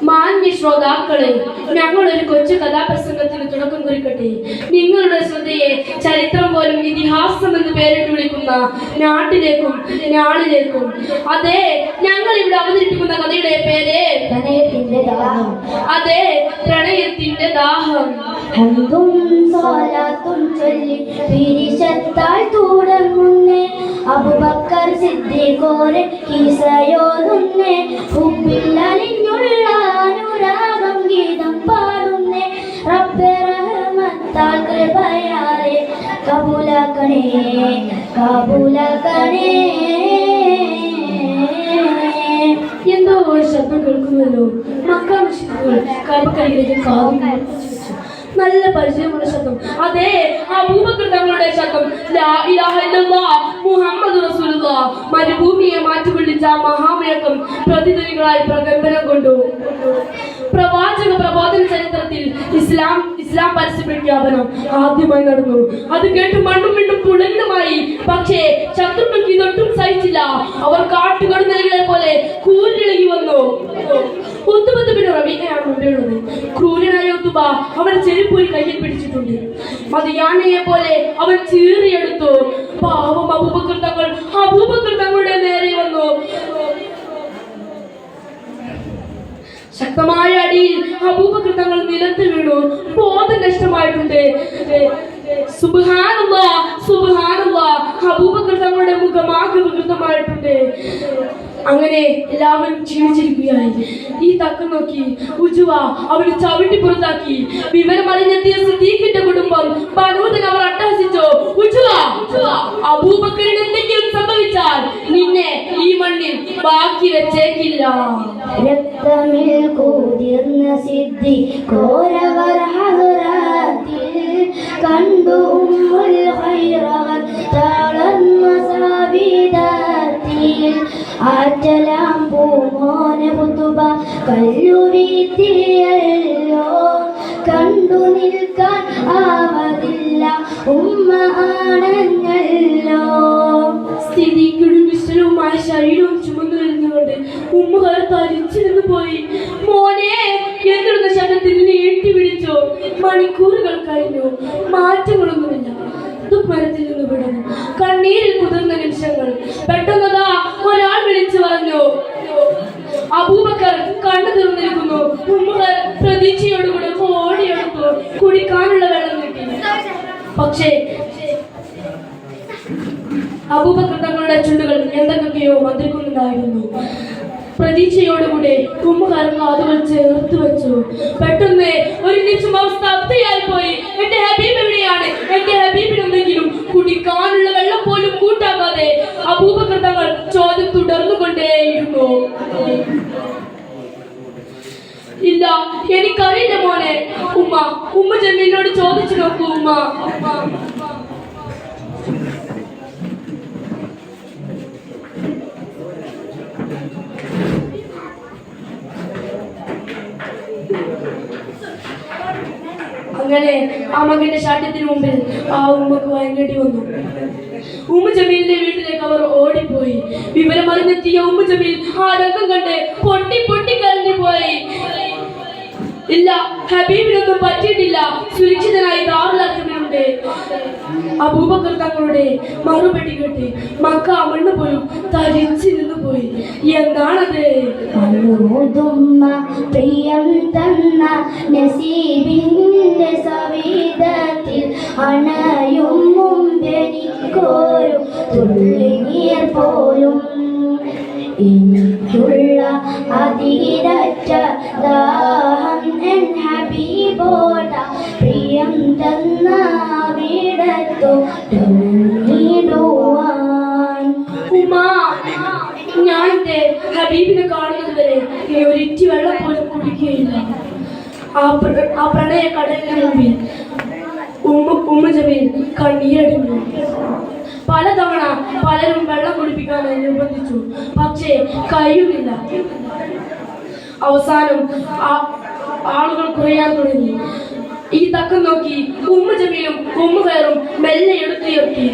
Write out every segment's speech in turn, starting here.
മാന്യ ശ്രോതാക്കളെ, ഞങ്ങളൊരു കൊച്ചു കഥാപ്രസംഗത്തിന് തുടക്കം കുറിക്കട്ടെ. നിങ്ങളുടെ ശ്രദ്ധയെ ചരിത്രം പോലും ഇതിഹാസം എന്ന് പേരിട്ട് വിളിക്കുന്ന നാട്ടിലേക്കും നാളിലേക്കും. അതെ, ഞങ്ങൾ ഇവിടെ അവതരിപ്പിക്കുന്ന കഥയുടെ പേര് പ്രണയത്തിന്റെ ദാഹം. അതെ, പ്രണയത്തിന്റെ ദാഹം. ഹംദും സ്വലാത്തും ചൊല്ലി പിരിശത്താൽ തുടങ്ങുന്നേ, അബൂബക്കർ സിദ്ദീഖോരെ കിസയോതുന്നേ, ഹുബ്ബിൽ അലിഞ്ഞുള്ള അനുരാഗം ഗീതം പാടുന്നേ, റബ്ബേ റഹ്മത്താൽ കൃപയാലെ കബൂലാക്കണേ കബൂലാക്കണേ. എന്തോ ഒരു ശബ്ദം കേൾക്കുമല്ലോ. മക്ക മുശ്രിക്കുകൾ കൈകളിലേക്ക് കാവ്യം നല്ല പരിചയമുള്ള ശബ്ദം. അതെ, അബൂബക്കർ തങ്ങളുടെ ശബ്ദം. ലാ ഇലാഹ ഇല്ലല്ലാഹ് മുഹമ്മദ് റസൂലുള്ളാഹ്. മരുഭൂമിയെ മാറ്റിവിളിച്ച മഹാമേഘം പ്രതിധ്വനികളായി പ്രകമ്പനം കൊണ്ടു. പ്രവാചക പ്രബോധന ചരിത്രത്തിൽ ഇസ്ലാം പരസ്യ പ്രഖ്യാപനം ആദ്യമായി നടന്നു. അത് കേട്ട് മണ്ണും മിണ്ടും പുളന്നുമായി. പക്ഷേ ശത്രുക്കൾക്ക് ഇതൊട്ടും സഹിച്ചില്ല. അവർ കാട്ടുകടന്നലുകളെ പോലെ കൂരിളകി വന്നു. റബീഅയാണ് മുമ്പിലുള്ളത്. ക്രൂരനായ ഉത്തുബ അവൻ ചെരുപ്പൂരി കയ്യിൽ പിടിച്ചിട്ടുണ്ട്. മതിയാനയെ പോലെ അവൻ ചീറിയെടുത്തു. പാവം അബൂബക്കർ തങ്ങളുടെ നേരെ വന്നു. ശക്തമായ അടിയിൽ അബൂബക്കർ തങ്ങൾ നിലത്ത് വീണു. ബോധം നഷ്ടമായിട്ടുണ്ട്. സുബ്ഹാനല്ലാഹ് സുബ്ഹാനല്ലാഹ്, അബൂബക്കർ തങ്ങളുടെ മുഖമാകെ വികൃതമായിട്ടുണ്ട്. അങ്ങനെ എല്ലാവരും ക്ഷീണിച്ചിരിക്കുകയായി. ഈ തക്കം നോക്കി ഉജുവ അവന് ചവിട്ടി പുറത്താക്കി. വിവരമറിഞ്ഞെത്തിയ സിദ്ദീഖിന്റെ കുടുംബം ബനൂദിനെ അവർ അട്ടഹസിച്ചു. ഉജുവ, അബൂബക്കറിന് എന്തെങ്കിലും സംഭവിച്ചാൽ നിന്നെ ഈ മണ്ണിൽ ബാക്കി വെച്ചേക്കില്ല. രക്തമിൽ കൂതിർന്ന സിദ്ദീഖോരവർ ഹദറത്തിൽ കണ്ടു ഉമ്മുൽ ഖൈറകൾ തളർന്ന സാബിദത്തിൽ. ആറ്റലാം പൂമോനെ പുതുബ കല്ലുവീത്തിയല്ലോ, കണ്ടു നിൽക്കാൻ ആവതില്ല ഉമ്മ ആണഞ്ഞല്ലോ. സ്ഥിതിക്കുടും വിശ്വലവുമായ ശരീരവും ചുമന്നു വരുന്നുകൊണ്ട് ഉമ്മകൾ തരിച്ചു നിന്ന് പോയി. മോനെ എന്നുള്ള ശബ്ദത്തിൽ നീട്ടി വിളിച്ചു. മണിക്കൂറുകൾ കഴിഞ്ഞു. മാറ്റങ്ങളൊന്നുമില്ല. ദുഃഖമരത്തിൽ നിന്ന് വിടുന്നു. കണ്ണീരിൽ കുതിർന്ന നിമിഷങ്ങൾ. പെട്ടെന്നതാ ഒരാൾ വിളിച്ചു പറഞ്ഞു, അബൂബക്കർ കണ്ണു തുറന്നിരിക്കുന്നു. ഉമ്മകൾ പ്രതീക്ഷയോടുകൂടെ ഓടിയെടുത്തു. കുടിക്കാനുള്ള വെള്ളം കിട്ടി. പക്ഷേ അബൂബക്കർ തങ്ങളുടെ ചുണ്ടുകൾ എന്തൊക്കെയോ മന്ത്രിക്കുന്നുണ്ടായിരുന്നു. പ്രതീക്ഷയോടുകൂടെ ഉമ്മകാർ കാതുകൾ ചേർത്ത് വെച്ചു. പെട്ടെന്ന് ഒരു നിമിഷം അവസ്ഥ അബ്ദയായി പോയി. എന്റെ ഹബീബ് എവിടെയാണ്? എന്റെ ഹബീബിനെന്തെങ്കിലും കുടിക്കാനുള്ള വെള്ളം പോലും കൂട്ടാക്കാതെ അബൂബക്കർ തങ്ങൾ ചോദ്യം തുടർന്നുകൊണ്ടേയിരുന്നു. ഇല്ല, എനിക്കറിയില്ല മോനെ. ഉമ്മ ജമീലിനോട് ചോദിച്ചു നോക്കൂ. ഉമ്മ അങ്ങനെ ആ മകന്റെ ശാഠ്യത്തിന് മുമ്പിൽ ആ ഉമ്മക്ക് വയങ്ങേണ്ടി വന്നു. ഉമ്മ ജമീലിന്റെ വീട്ടിലേക്ക് അവർ ഓടിപ്പോയി. വിവരമറിഞ്ഞെത്തിയ ഉമ്മ ജമീൽ ആ രംഗം കണ്ട് പൊട്ടി കരഞ്ഞു പോയി. ഇല്ല, ഹബീബിനൊന്നും പറ്റിയിട്ടില്ല. സുരക്ഷിതനായി ദാറുലാക്കിയുണ്ട്. അബൂബക്കർ തങ്ങളുടെ മറുപടി കേട്ട് മക്ക മണ്ണ് പോലും തരിച്ചു നിന്ന് പോയി. എന്താണത്? പ്രിയം തന്ന നസീബിന്റെ സവിധത്തിൽ അണയും മുമ്പെനിക്കൊരു തുള്ളിനീർ പോലും. എനിക്കുള്ള അതിരറ്റ ദാഹം എൻ ഹബീബോട പ്രിയം തന്ന വിടത്തോടുവാൻ. ഞാൻ എന്റെ ഹബീബിനെ കാണുന്നത് വരെ ഒരിറ്റി വെള്ളം പോലും കുടിക്കുകയില്ല. ആ പ്രണയ കടലിന് മുമ്പിൽ ഉമ്മ ജമീൽ കണ്ണീരടിഞ്ഞു. പലതവണ പലരും വെള്ളം കുടിപ്പിക്കാനായി നിർബന്ധിച്ചു. പക്ഷേ കഴിയുന്നില്ല. അവസാനം ആളുകൾ കുറയാൻ തുടങ്ങി. ഈ തക്കം നോക്കി ഉമ്മ ജമീലും ഉമ്മ കയറും മെല്ലെ എടുത്തുയർത്തി.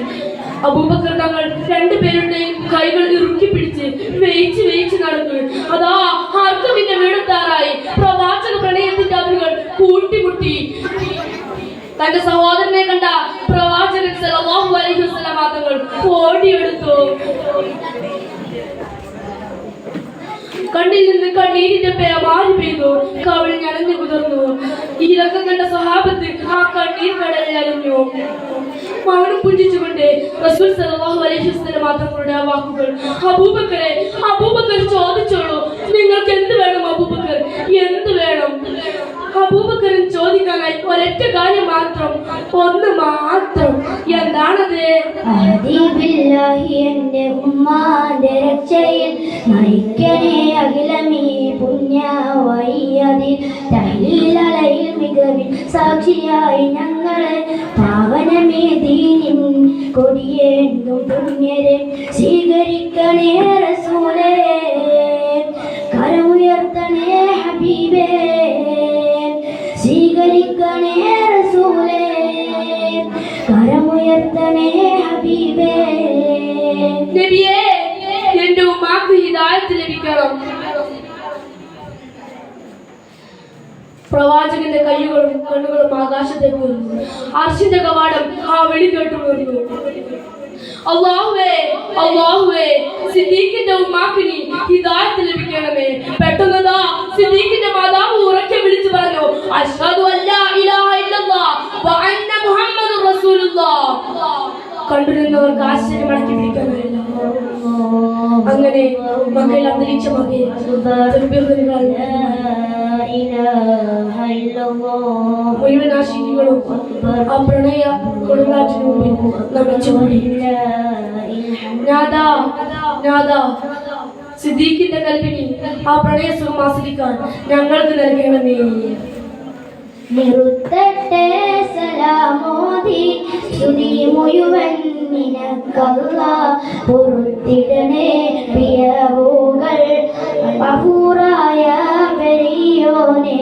അബൂബക്കർ തങ്ങൾ രണ്ടുപേരുടെയും കൈകൾ ഇറുക്കി പിടിച്ച് വേയിച്ച് നടന്നു. അതാ ആർക്കമിന്റെ വീടെത്താറായി. പ്രവാചക പ്രണയത്തിന്റെ അതിരുകൾ കൂട്ടിമുട്ടി. തന്റെ സഹോദരനെ കണ്ട പ്രവാചകൻ സല്ലല്ലാഹു അലൈഹി വസല്ലം തങ്ങൾ ഓടിയെടുത്തു. കണ്ണിൽ നിന്ന് കണ്ണീരിന്റെ പേമാരി പെയ്തു. കവിൾ ഞനഞ്ഞു കുതിർന്നു. ഈ രംഗം കണ്ട സ്വഹാബത്ത് ആ കണ്ണീർ കടലിൽ അലിഞ്ഞു. മൗനം പുഞ്ചിച്ചുകൊണ്ട് റസൂൽ സല്ലല്ലാഹു അലൈഹി വസല്ലം തങ്ങളുടെ ആ വാക്കുകൾ. അബൂബക്കർ ചോദിച്ചോളൂ, നിങ്ങൾക്ക് എന്ത് വേണം അബൂബക്കർ, എന്ത് വേണം? അബൂബക്കറിന് ചോദിക്കാനായി ഒരൊറ്റ കാര്യം മാത്രം, ഒന്ന് മാത്രം. എന്താണത്? എന്റെ ഉമ്മാന്റെ രക്ഷയിൽ നയിക്കണേ അഖിലമീ പുണ്യവയ്യതിൽ തഹ്ലീലയിൽ മികവിൽ സാക്ഷിയായി ഞങ്ങളെ പാവനമേ ദീനിൻ കൊടിയേന്തും പുണ്യരെ സ്വീകരിക്കണേ റസൂലേ, കരമുയർത്തണേ ഹബീബേ, സ്വീകരിക്കണേ റസൂലേ, കരമുയർത്തണേ ഹബീബേ. നബിയേ, എന്റെ ഉമ്മാക്ക് ഹിദായത്ത് ലഭിക്കണം. പ്രവാചകന്റെ കൈകളും കണ്ണുകളും ആകാശത്തേക്ക് ഉയർന്നു. അർശിന്റെ കവാടം ആ വിളി കേട്ടു ഉയർന്നു. അല്ലാഹുവേ, സിദ്ദീഖിന്റെ ഉമ്മാക്കിനി ഹിദായത്ത് ലഭിക്കണമേ. പെട്ടെന്നതാ സിദ്ദീഖിന്റെ മാതാവ് ഉറക്കെ വിളിച്ചു പറഞ്ഞു, അശ്ഹദു അല്ലാ ഇലാഹ ഇല്ലല്ലാഹ് വ അന്ന മുഹമ്മദുർ റസൂലുള്ളാഹ്. കണ്ടുനിന്നവർക്ക് ആശ്ചര്യം അടക്കി പിടിക്കാനായില്ല. അങ്ങനെ മക്കയിൽ അന്തരീക്ഷമാകെ മുഴുവൻ ആശികളും ആ പ്രണയ കൊടുങ്കാറ്റിന് മുമ്പിൽ നമിച്ചുകൂടി. സിദ്ദീഖിന്റെ കൽപ്പിനി ആ പ്രണയ സുഖം ആസ്വദിക്കാൻ ഞങ്ങൾക്ക് നൽകണമേ. നിറുത്തട്ടെ സലാമോദി സ്തുതി മുഴുവൻ നിനക്കല്ലാ, പൊറുത്തിടണേ പ്രിയവുകൾ ബഹൂറായ പെരിയോനെ.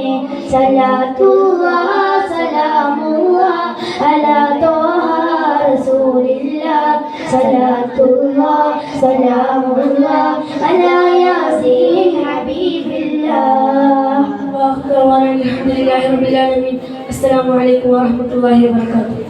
സലാത്തുല്ലാഹ് സലാമുല്ലാഹ് അലാ ത്വാഹ റസൂലില്ലാഹ്, സലാത്തുല്ലാഹ് സലാമുല്ലാഹ് അലാ യാസീൻ ഹബീബില്ലാഹ്. الحمد لله رب العالمين. السلام عليكم ورحمة الله وبركاته.